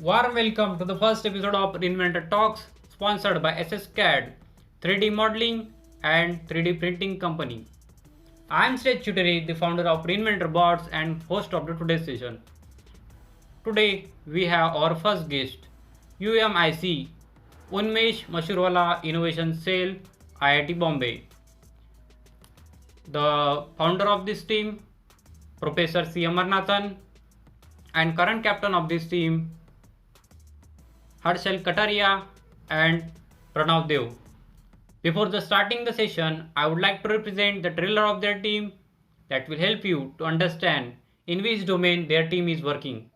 Warm welcome to the first episode of Reinventor Talks, sponsored by SSCAD, 3D Modeling and 3D Printing Company. I am Srej Chuteri, the founder of Reinventor Bots and host of today's session. Today we have our first guest, UMIC, Unmesh Mashurwala Innovation Cell, IIT Bombay. The founder of this team, Professor C. Amarnathan, and current captain of this team, Harshal Kataria and Pranav Dev. Before starting the session, I would like to represent the trailer of their team that will help you to understand in which domain their team is working.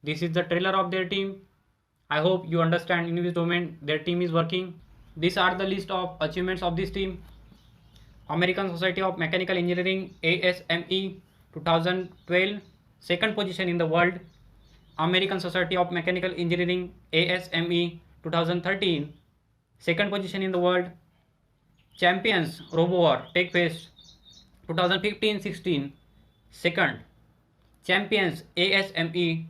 This is the trailer of their team. I hope you understand in which domain their team is working. These are the list of achievements of this team. American Society of Mechanical Engineering ASME 2012, second position in the world. American Society of Mechanical Engineering ASME 2013, second position in the world. Champions RoboWar TechFest 2015-16, second. Champions ASME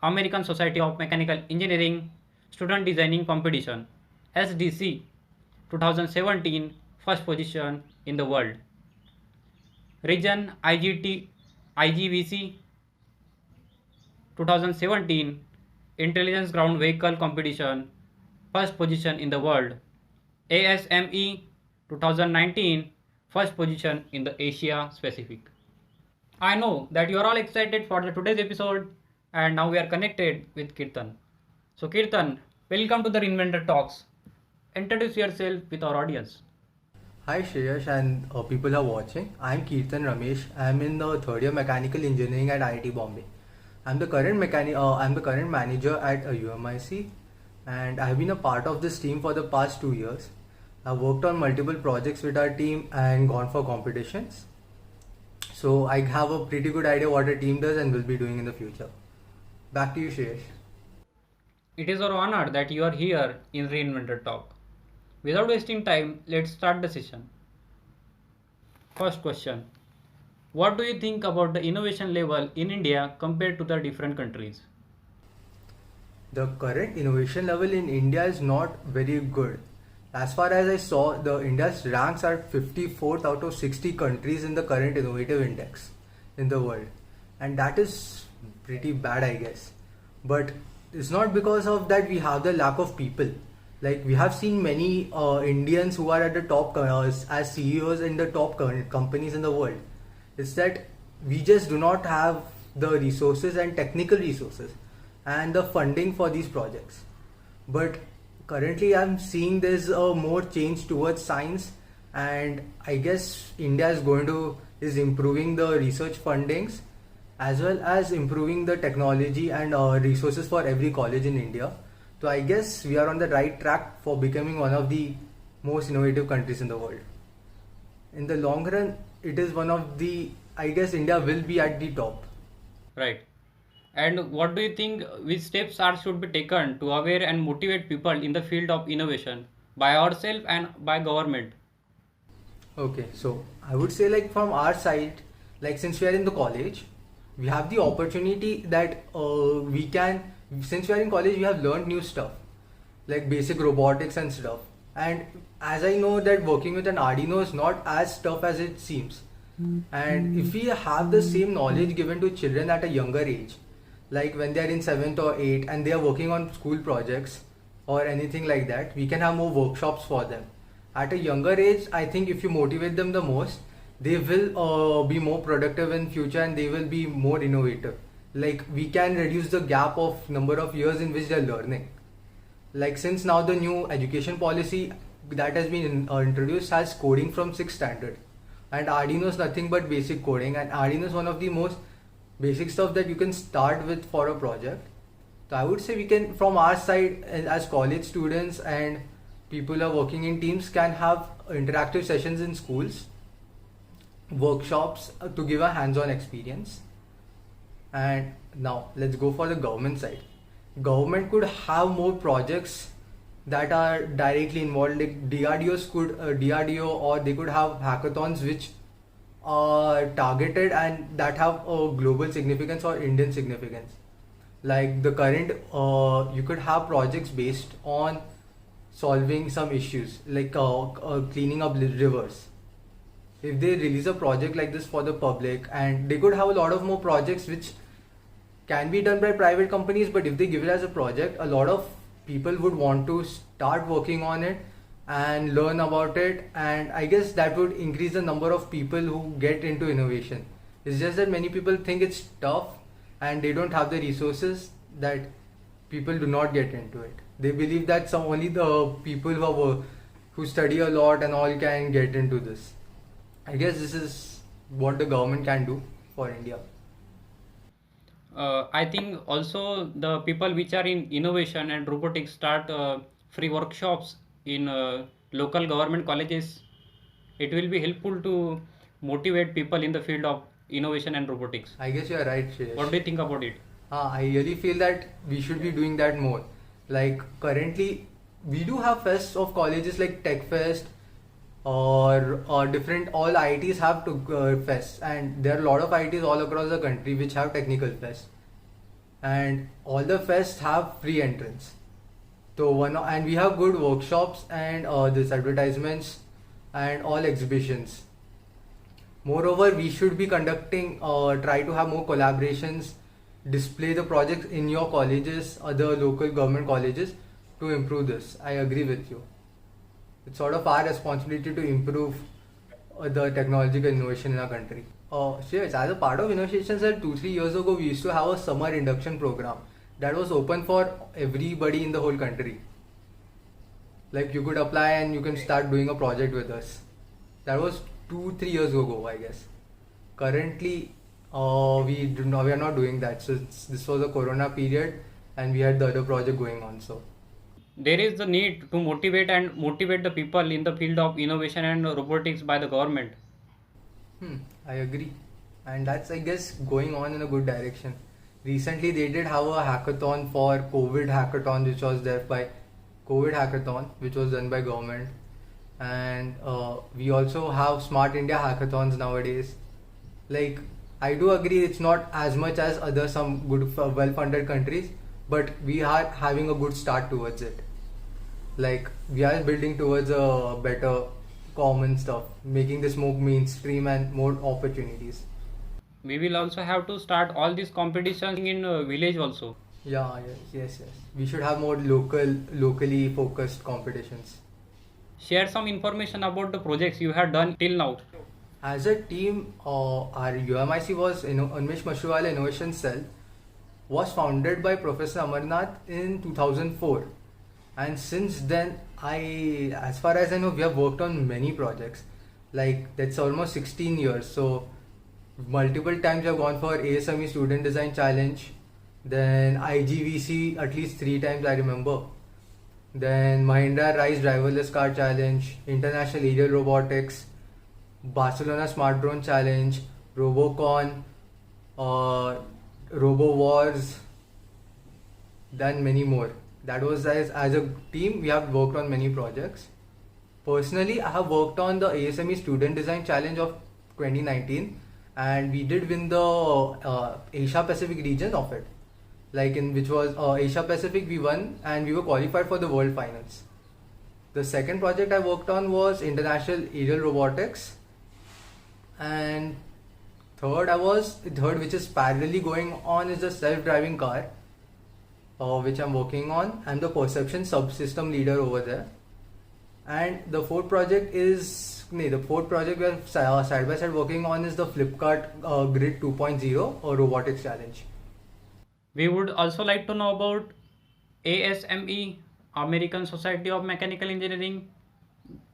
American Society of Mechanical Engineering Student Designing Competition SDC 2017, first position in the world. Region IGVC 2017 Intelligence Ground Vehicle Competition, first position in the world. ASME 2019, first position in the Asia Pacific. I know that you are all excited for today's episode, and now we are connected with Kirtan. So Kirtan, welcome to the Reinventor Talks. Introduce yourself with our audience. Hi Shreyash and people who are watching. I'm Kirtan Ramesh. I'm in the third year mechanical engineering at IIT Bombay. I'm the current manager at UMIC, and I've been a part of this team for the past 2 years. I've worked on multiple projects with our team and gone for competitions. So I have a pretty good idea what our team does and will be doing in the future. Back to you, Shreyash. It is our honor that you are here in Reinventor Talk. Without wasting time, let's start the session. First question. What do you think about the innovation level in India compared to the different countries? The current innovation level in India is not very good. As far as I saw, the India's ranks are 54th out of 60 countries in the current innovative index in the world, and that is pretty bad, I guess. But it's not because of that we have the lack of people. Like we have seen many Indians who are at the top as CEOs in the top companies in the world. It's that we just do not have the resources and technical resources and the funding for these projects. But currently I'm seeing there's a more change towards science, and I guess India is improving the research fundings as well as improving the technology and resources for every college in India. So I guess we are on the right track for becoming one of the most innovative countries in the world. In the long run, it is one of the, I guess India will be at the top. Right. And what do you think which steps are should be taken to aware and motivate people in the field of innovation by ourselves and by government? Okay, so I would say like from our side, like since we are in the college, we have the opportunity that we can, since we are in college, we have learned new stuff like basic robotics and stuff. And as I know that working with an Arduino is not as tough as it seems. And if we have the same knowledge given to children at a younger age, like when they are in 7th or 8th and they are working on school projects or anything like that, we can have more workshops for them. At a younger age, I think if you motivate them the most, they will be more productive in future and they will be more innovative. Like we can reduce the gap of number of years in which they are learning. Like since now the new education policy that has been introduced has coding from 6th standard, and Arduino is nothing but basic coding, and Arduino is one of the most basic stuff that you can start with for a project. So I would say we can, from our side as college students and people who are working in teams, can have interactive sessions in schools, workshops to give a hands-on experience. And now let's go for the government side. Government could have more projects that are directly involved, like DRDO, or they could have hackathons which are targeted and that have a global significance or Indian significance. Like the current, you could have projects based on solving some issues like cleaning up rivers. If they release a project like this for the public, and they could have a lot of more projects which can be done by private companies, but if they give it as a project, a lot of people would want to start working on it and learn about it, and I guess that would increase the number of people who get into innovation. It's just that many people think it's tough and they don't have the resources, that people do not get into it. They believe that only the people who study a lot and all can get into this. I guess this is what the government can do for India. I think also the people which are in innovation and robotics start free workshops in local government colleges. It will be helpful to motivate people in the field of innovation and robotics. I guess you are right, Shreyash. What do you think about it? I really feel that we should be doing that more. Like currently, we do have fests of colleges like Tech Fest or different, all IITs have to fests, and there are a lot of IITs all across the country which have technical fests, and all the fests have free entrance. So and we have good workshops and this advertisements and all exhibitions. Moreover, we should be conducting, try to have more collaborations, display the projects in your colleges, other local government colleges, to improve this. I agree with you. It's sort of our responsibility to improve the technological innovation in our country. Sure, as a part of Innovation Cell, 2-3 years ago, we used to have a summer induction program that was open for everybody in the whole country. Like you could apply and you can start doing a project with us. That was 2-3 years ago, I guess. Currently, we are not doing that. So this was a Corona period, and we had the other project going on. So there is the need to motivate the people in the field of innovation and robotics by the government. I agree, and that's, I guess, going on in a good direction. Recently, they did have a hackathon for COVID hackathon, which was done by government, and we also have Smart India hackathons nowadays. Like, I do agree it's not as much as some good well-funded countries, but we are having a good start towards it. Like we are building towards a better common stuff, making the smoke mainstream and more opportunities. We will also have to start all these competitions in village also. Yeah, yes. We should have more locally focused competitions. Share some information about the projects you have done till now. As a team, our UMIC was Unmesh Mashruwala Innovation Cell was founded by Professor Amarnath in 2004, and since then, as far as I know, we have worked on many projects. Like that's almost 16 years. So multiple times I've gone for ASME Student Design Challenge, then IGVC at least 3 times I remember. Then Mahindra Rise Driverless Car Challenge, International Aerial Robotics, Barcelona Smart Drone Challenge, Robocon, Robo Wars, then many more. That was as a team we have worked on many projects. Personally, I have worked on the ASME Student Design Challenge of 2019, and we did win the Asia Pacific region of it. Like in which was Asia Pacific, we won and we were qualified for the World Finals. The second project I worked on was International Aerial Robotics, and third which is parallelly going on is the self-driving car, which I'm working on. I'm the perception subsystem leader over there. And the fourth project we are side by side working on is the Flipkart Grid 2.0 or robotics challenge. We would also like to know about ASME, American Society of Mechanical Engineering.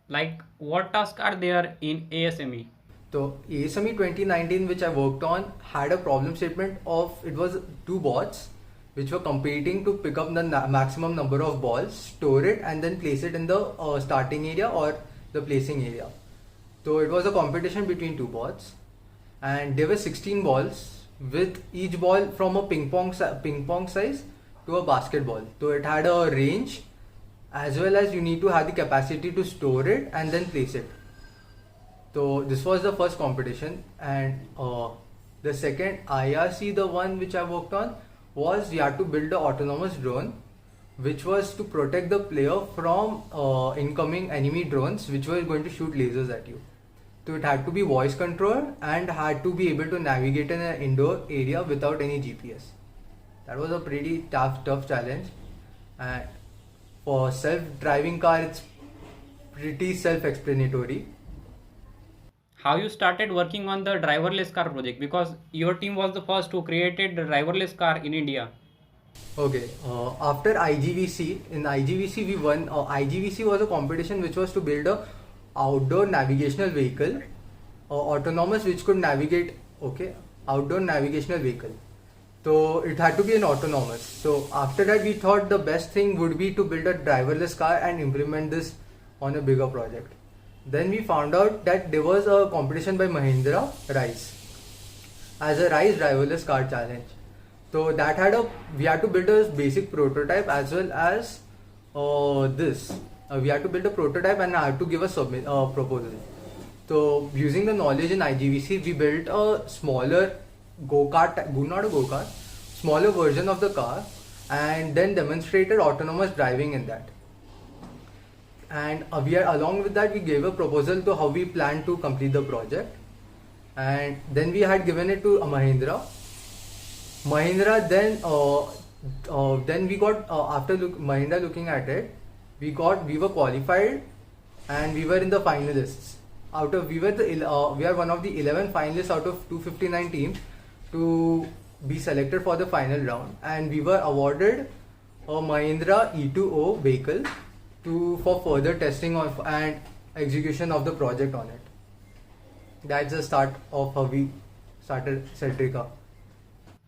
Like what tasks are there in ASME? So ASME 2019, which I worked on, had a problem statement of it was two bots which were competing to pick up the maximum number of balls, store it, and then place it in the starting area or the placing area. So it was a competition between two bots, and there were 16 balls with each ball from a ping pong size to a basketball. So it had a range, as well as you need to have the capacity to store it and then place it. So this was the first competition, and the second IRC, the one which I worked on, was you had to build an autonomous drone which was to protect the player from incoming enemy drones which were going to shoot lasers at you. So it had to be voice controlled and had to be able to navigate in an indoor area without any GPS. That was a pretty tough challenge. And for self-driving car, it's pretty self-explanatory. How you started working on the driverless car project, because your team was the first who created the driverless car in India. Okay, after IGVC, in IGVC we won. IGVC was a competition which was to build a outdoor navigational vehicle, autonomous, which could navigate. Okay, outdoor navigational vehicle. So it had to be an autonomous. So after that we thought the best thing would be to build a driverless car and implement this on a bigger project. Then we found out that there was a competition by Mahindra Rise as a Rise driverless car challenge. So that we had to build a basic prototype as well as this. We had to build a prototype and I had to give a proposal. So using the knowledge in IGVC, we built a smaller smaller version of the car, and then demonstrated autonomous driving in that. And along with that, we gave a proposal to how we plan to complete the project, and then we had given it to Mahindra. Then we got Mahindra looking at it, we were qualified, and we were in the finalists. We are one of the 11 finalists out of 259 teams to be selected for the final round, and we were awarded a Mahindra E2O vehicle for further testing of and execution of the project on it. That's the start of how we started Celtrica.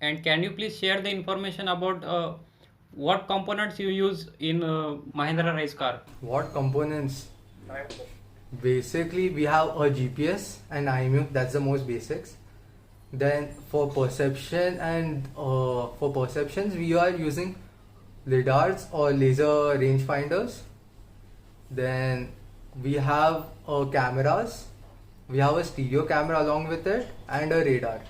And can you please share the information about what components you use in Mahindra Rise car? What components? Basically, we have a GPS and IMU. That's the most basics. Then for perception for perceptions, we are using lidars or laser rangefinders. Then we have cameras. We have a stereo camera along with it and a radar.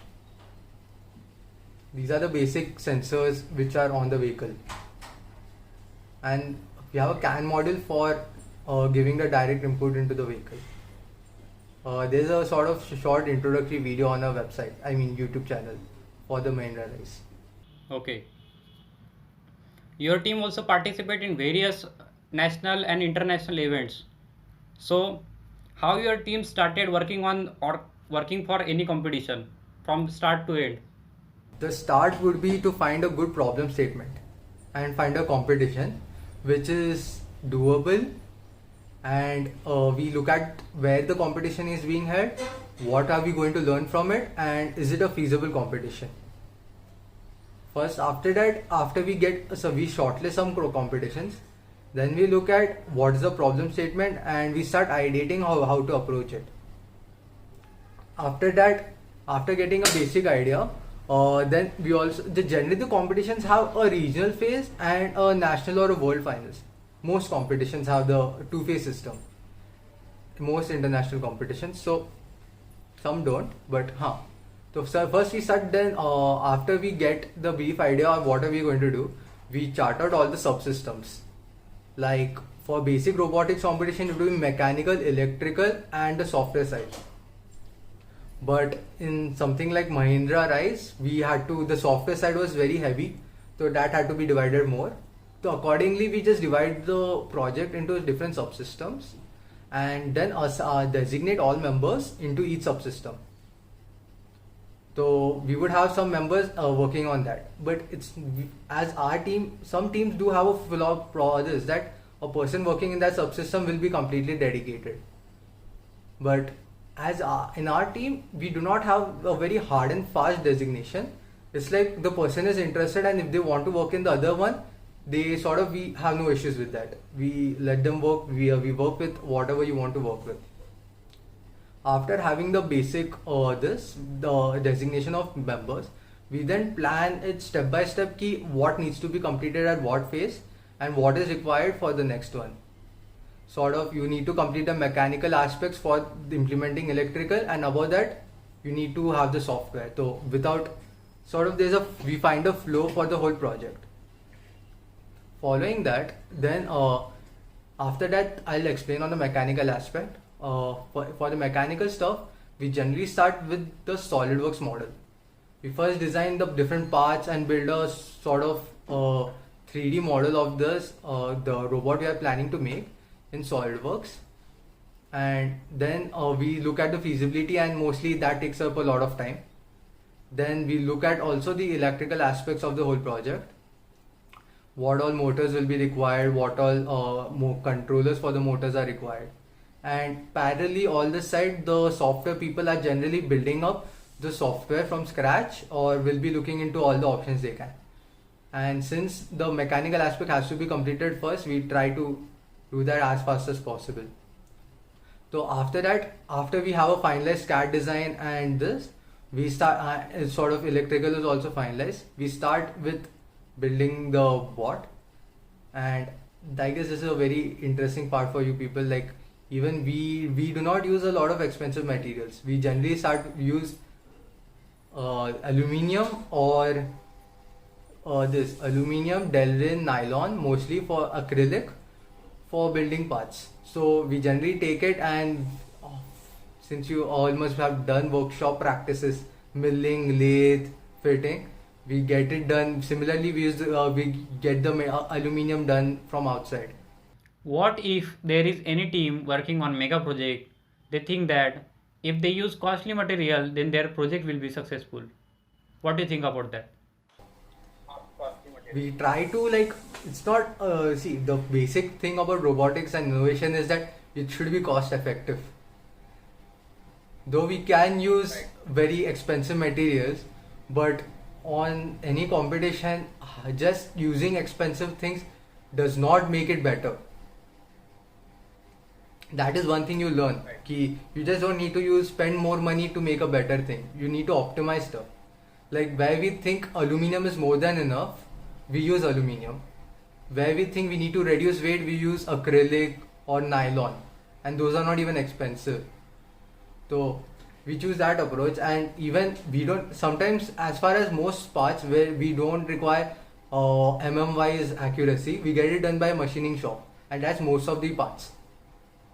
These are the basic sensors which are on the vehicle. And we have a CAN module for giving the direct input into the vehicle. There's a sort of short introductory video on our website, I mean YouTube channel, for the main release. Okay. Your team also participate in various national and international events. So, how your team started working on or working for any competition from start to end? The start would be to find a good problem statement and find a competition which is doable, and we look at where the competition is being held, what are we going to learn from it, and is it a feasible competition. First, after that, after we shortlist some competitions, then we look at what is the problem statement and we start ideating how to approach it. After that, after getting a basic idea, then we also generally the competitions have a regional phase and a national or a world finals. Most competitions have the two-phase system. Most international competitions, so some don't, but So first we start, then after we get the brief idea of what are we going to do, we chart out all the subsystems. Like for basic robotics competition, it will be mechanical, electrical, and the software side. But in something like Mahindra Rise, the software side was very heavy, so that had to be divided more. So accordingly, we just divide the project into different subsystems, and then designate all members into each subsystem. So we would have some members working on that, but as our team, some teams do have a process that a person working in that subsystem will be completely dedicated. But in our team, we do not have a very hard and fast designation. It's like the person is interested, and if they want to work in the other one, we have no issues with that. We let them work. We work with whatever you want to work with. After having the basic the designation of members, we then plan it step by step what needs to be completed at what phase and what is required for the next one. You need to complete the mechanical aspects for implementing electrical, and above that you need to have the software. So we find a flow for the whole project. Following that, then after that I'll explain on the mechanical aspect. For the mechanical stuff, we generally start with the SolidWorks model. We first design the different parts and build a 3D model of the robot we are planning to make in SolidWorks, and then we look at the feasibility, and mostly that takes up a lot of time. Then we look at also the electrical aspects of the whole project. What all motors will be required, what all controllers for the motors are required. And parallelly, all this side, the software people are generally building up the software from scratch, or will be looking into all the options they can. And since the mechanical aspect has to be completed first, we try to do that as fast as possible. So after that, after we have a finalized CAD design and this, we start electrical is also finalized. We start with building the bot, and I guess this is a very interesting part for you people. Like, even we do not use a lot of expensive materials. We generally use aluminium or aluminium, Delrin, nylon, mostly for acrylic for building parts. So we generally take it, and since you all must have done workshop practices, milling, lathe, fitting, we get it done. Similarly, we get the aluminium done from outside. What if there is any team working on mega project, they think that if they use costly material, then their project will be successful? What do you think about that? We try to, it's not, the basic thing about robotics and innovation is that it should be cost effective. Though we can use very expensive materials, but on any competition, just using expensive things does not make it better. That is one thing you learn. You just don't need to spend more money to make a better thing. You need to optimize stuff. Like where we think aluminum is more than enough, we use aluminium. Where we think we need to reduce weight, we use acrylic or nylon, and those are not even expensive. So we choose that approach, and even we don't sometimes, as far as most parts where we don't require mm-wise accuracy, we get it done by a machining shop, and that's most of the parts.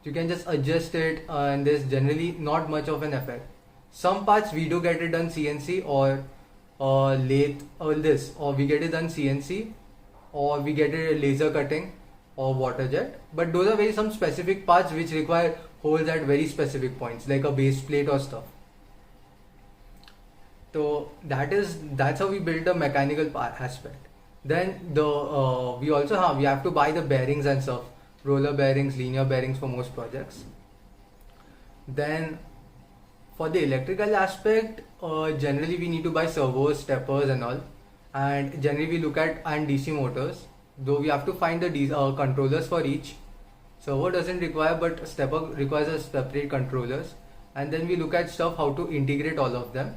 You can just adjust it, and there's generally not much of an effect. Some parts we do get it done CNC or lathe or we get it done CNC or we get it laser cutting or water jet. But those are very some specific parts which require holes at very specific points, like a base plate or stuff. So that's how we build the mechanical aspect. Then we also have to buy the bearings and stuff, roller bearings, linear bearings for most projects. Then for the electrical aspect, generally we need to buy servos, steppers and all, and generally we look at and DC motors. Though we have to find the controllers for each. Servo doesn't require, but stepper requires a separate controllers. And then we look at stuff how to integrate all of them,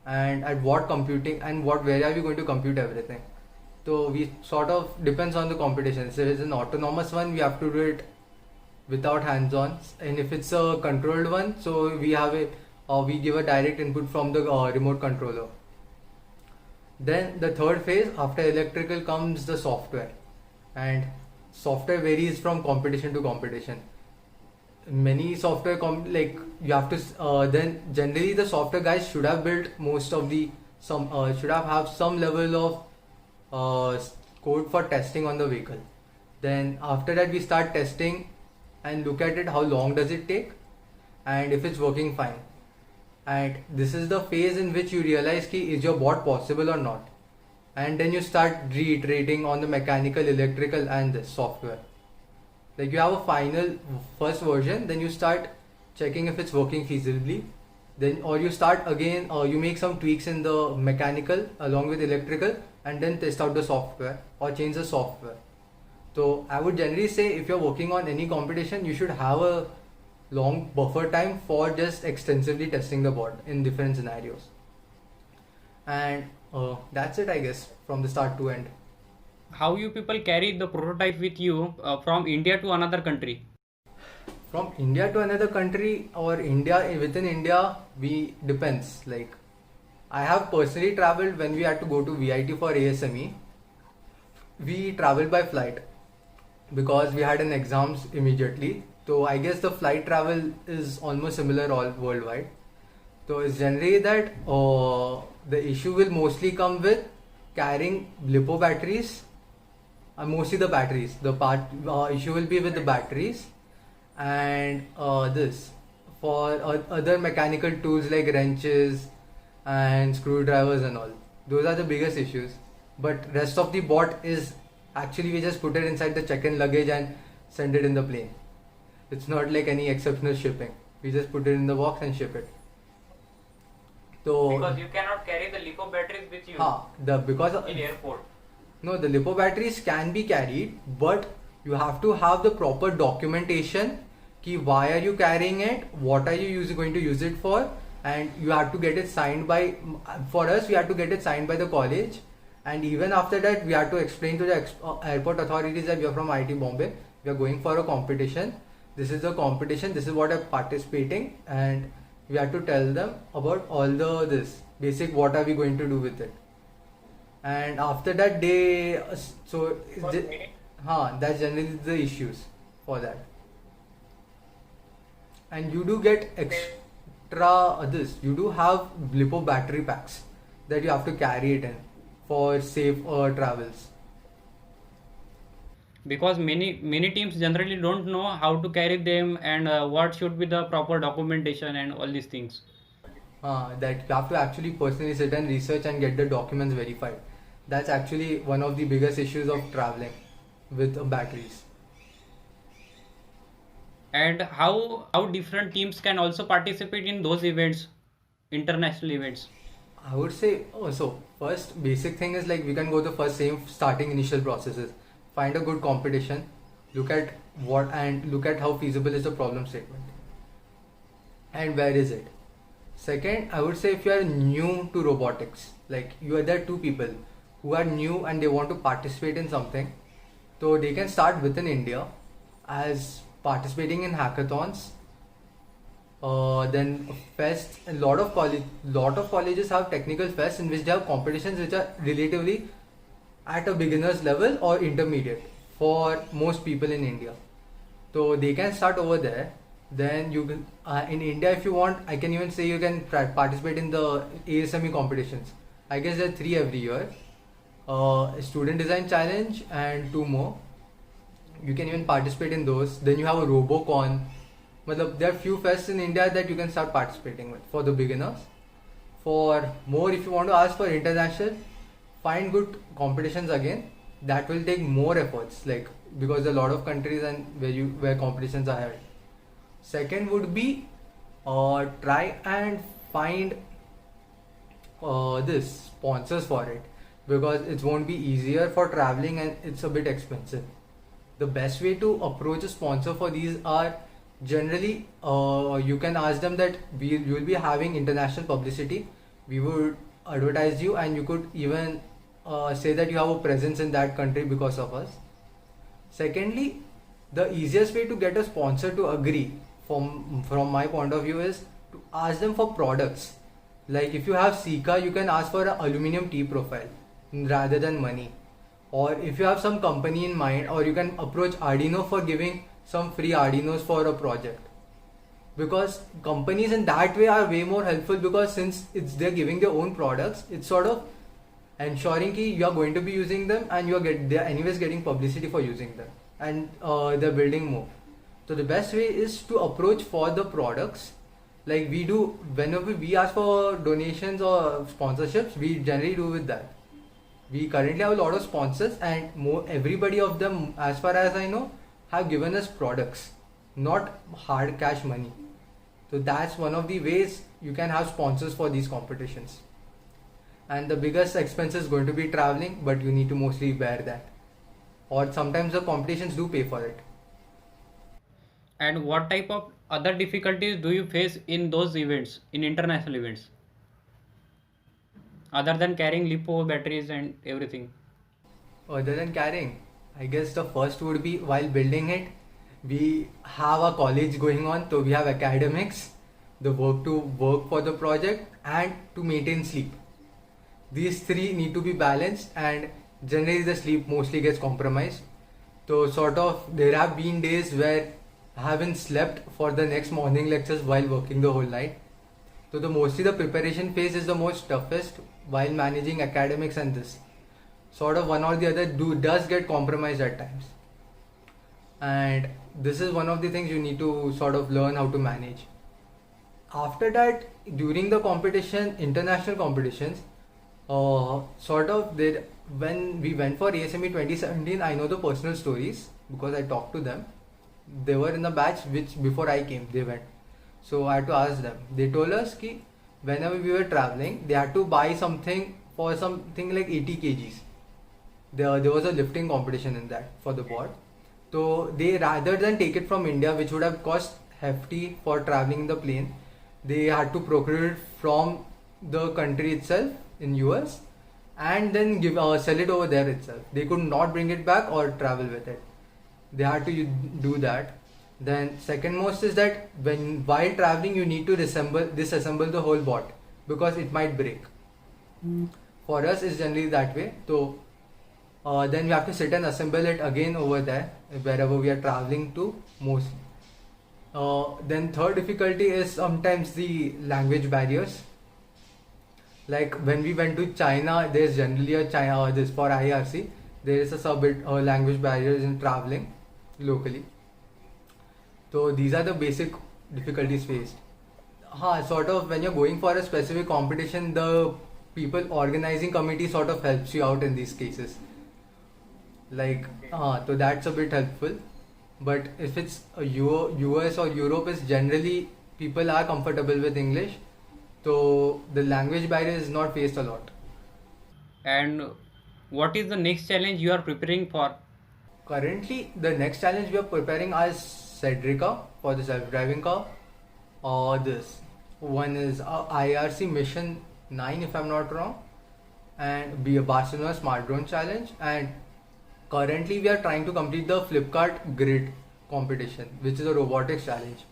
and at what computing and where are we going to compute everything. So we sort of depends on the competition. If it's an autonomous one, we have to do it without hands-on, and if it's a controlled one, so we give a direct input from the remote controller. Then the third phase after electrical comes the software, and software varies from competition to competition. Many software like you have to then generally the software guys should have built most of the should have some level of code for testing on the vehicle. Then after that we start testing and look at it, how long does it take and if it's working fine. And this is the phase in which you realize ki is your bot possible or not, and then you start reiterating on the mechanical, electrical and the software. Like you have a final first version, then you start checking if it's working feasibly, then or you start again or you make some tweaks in the mechanical along with electrical and then test out the software or change the software. So I would generally say if you're working on any competition, you should have a long buffer time for just extensively testing the bot in different scenarios. And that's it, I guess, from the start to end. How you people carry the prototype with you from India to another country? From India to another country or within India, depends. Like I have personally traveled when we had to go to VIT for ASME. We traveled by flight because we had an exams immediately. So I guess the flight travel is almost similar all worldwide. So it's generally that the issue will mostly come with carrying LiPo batteries, mostly the batteries. The issue will be with the batteries and this for other mechanical tools like wrenches and screwdrivers and all. Those are the biggest issues. But rest of the bot is actually we just put it inside the check-in luggage and send it in the plane. It's not like any exceptional shipping. We just put it in the box and ship it. So because you cannot carry the LiPo batteries with you in airport. No, the LiPo batteries can be carried, but you have to have the proper documentation. Ki why are you carrying it? What are you going to use it for? And you have to get it signed by. For us, we had to get it signed by the college. And even after that, we had to explain to the airport authorities that we are from IIT Bombay. We are going for a competition. This is the competition. This is what I'm participating, and we had to tell them about all this basic. What are we going to do with it? And after that, that's generally the issues for that. And you do get extra You do have LiPo battery packs that you have to carry it in for safe travels. Because many teams generally don't know how to carry them and what should be the proper documentation and all these things. That you have to actually personally sit and research and get the documents verified. That's actually one of the biggest issues of traveling with batteries. And how different teams can also participate in those events, international events? I would say, so first basic thing is like we can go the first same starting initial processes. Find a good competition, look at how feasible is the problem statement and where is it. Second, I would say if you are new to robotics, like there are two people who are new and they want to participate in something, so they can start within India as participating in hackathons. Then fests. A lot of colleges have technical fests in which they have competitions which are relatively at a beginner's level or intermediate for most people in India. So they can start over there. Then you can in India, if you want, I can even say you can participate in the ASME competitions. I guess there are three every year. Student Design Challenge and two more. You can even participate in those. Then you have a RoboCon. Matlab, there are few fests in India that you can start participating with for the beginners. For more, if you want to ask for international, find good competitions again. That will take more efforts, like because there are a lot of countries and where competitions are held. Second would be try and find this sponsors for it, because it won't be easier for traveling and it's a bit expensive. The best way to approach a sponsor for these are generally you can ask them that you will be having international publicity. We would advertise you, and you could even say that you have a presence in that country because of us. Secondly, the easiest way to get a sponsor to agree from my point of view is to ask them for products. Like if you have Sika, you can ask for an aluminum tea profile rather than money. Or if you have some company in mind, or you can approach Arduino for giving some free Arduinos for a project. Because companies in that way are way more helpful, because since they're giving their own products, it's sort of ensuring that you are going to be using them, and they're anyways getting publicity for using them, and they're building more. So the best way is to approach for the products, like we do whenever we ask for donations or sponsorships. We generally do with that. We currently have a lot of sponsors, and everybody of them, as far as I know, have given us products, not hard cash money. So that's one of the ways you can have sponsors for these competitions. And the biggest expense is going to be traveling, but you need to mostly bear that. Or sometimes the competitions do pay for it. And what type of other difficulties do you face in those events, in international events, other than carrying lipo batteries and everything? Other than carrying, I guess the first would be while building it, we have a college going on, so we have academics, the work to work for the project, and to maintain sleep. These three need to be balanced, and generally the sleep mostly gets compromised. So sort of there have been days where I haven't slept for the next morning lectures while working the whole night. So mostly the preparation phase is the most toughest while managing academics, and this sort of one or the other does get compromised at times. And this is one of the things you need to sort of learn how to manage. After that, during the competition, international competitions, when we went for ASME 2017, I know the personal stories because I talked to them. They were in the batch which before I came, they went. So I had to ask them. They told us that whenever we were traveling, they had to buy something for something like 80 kgs. There was a lifting competition in that for the board. So they, rather than take it from India, which would have cost hefty for traveling in the plane, they had to procure it from the country itself in US, and then sell it over there itself. They could not bring it back or travel with it. They had to do that. Then second most is that while traveling you need to disassemble the whole board because it might break. For us it's generally that way. So then we have to sit and assemble it again over there wherever we are traveling to mostly. Then third difficulty is sometimes the language barriers. Like when we went to China, there's generally this for IRC, there is a language barriers in traveling locally. So these are the basic difficulties faced. Sort of when you're going for a specific competition, the people organizing committee sort of helps you out in these cases. Like, so that's a bit helpful. But if it's a US or Europe, is generally people are comfortable with English, so the language barrier is not faced a lot. And what is the next challenge you are preparing for? Currently, the next challenge we are preparing is Cedrica for the self-driving car. This one is IRC Mission 9 if I'm not wrong, and be a Barcelona Smart Drone Challenge. And currently we are trying to complete the Flipkart Grid competition, which is a robotics challenge.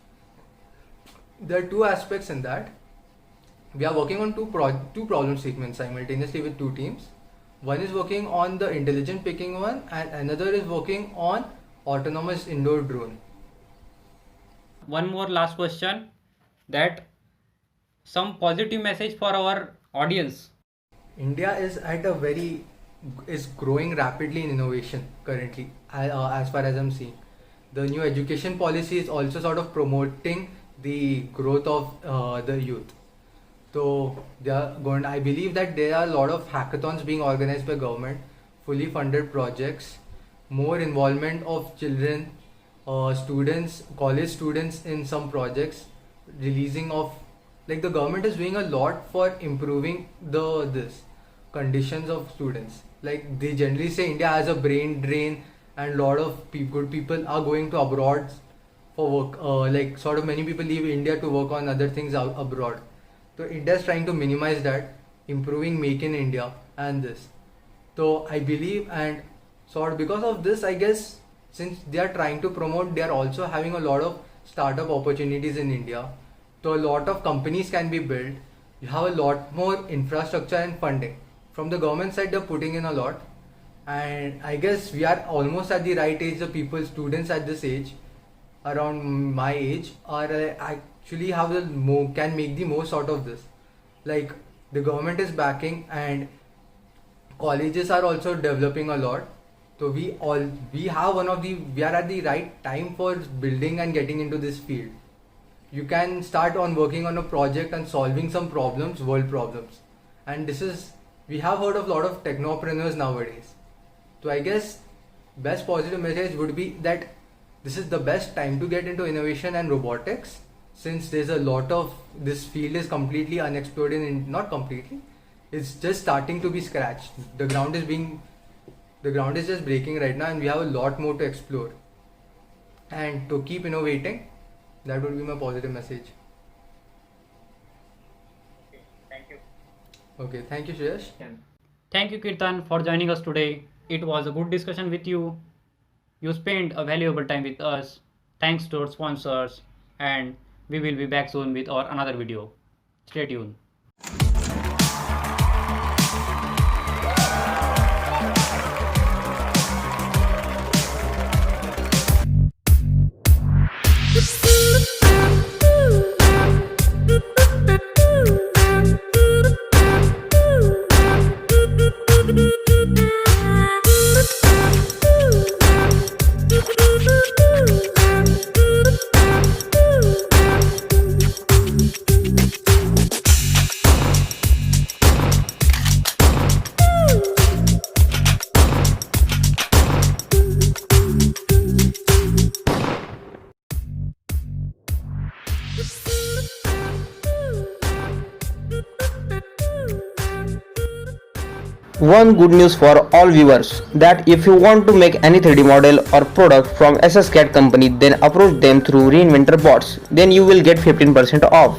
There are two aspects in that. We are working on two problem segments simultaneously with two teams. One is working on the intelligent picking one, and another is working on autonomous indoor drone. One more last question, that some positive message for our audience. India is growing rapidly in innovation currently, as far as I'm seeing. The new education policy is also sort of promoting the growth of the youth. So I believe that there are a lot of hackathons being organized by government, fully funded projects, more involvement of children, students, college students in some projects, releasing of, like, the government is doing a lot for improving the this conditions of students. Like, they generally say India has a brain drain, and a lot of good people are going to abroad for work. Like, sort of many people leave India to work on other things abroad. So India is trying to minimize that, improving Make in India and this. So I believe, and sort of because of this, I guess, since they are trying to promote, they are also having a lot of startup opportunities in India. So a lot of companies can be built. You have a lot more infrastructure and funding. From the government side, they're putting in a lot. And I guess we are almost at the right age. The people, students at this age, around my age, are actually have can make the most out of this. Like, the government is backing, and colleges are also developing a lot. So we are at the right time for building and getting into this field. You can start on working on a project and solving some problems, world problems. And we have heard of a lot of technopreneurs nowadays. So I guess best positive message would be that this is the best time to get into innovation and robotics, since there's a lot of, this field is completely unexplored not completely, it's just starting to be scratched. The ground is just breaking right now, and we have a lot more to explore. And to keep innovating, that would be my positive message. Okay, thank you. Okay, thank you, Shreyash. Thank you, Kirtan, for joining us today. It was a good discussion with you. You spent a valuable time with us. Thanks to our sponsors, and we will be back soon with our another video. Stay tuned. One good news for all viewers, that if you want to make any 3D model or product from SSCAD company, then approach them through Reinventor Bots. Then you will get 15% off.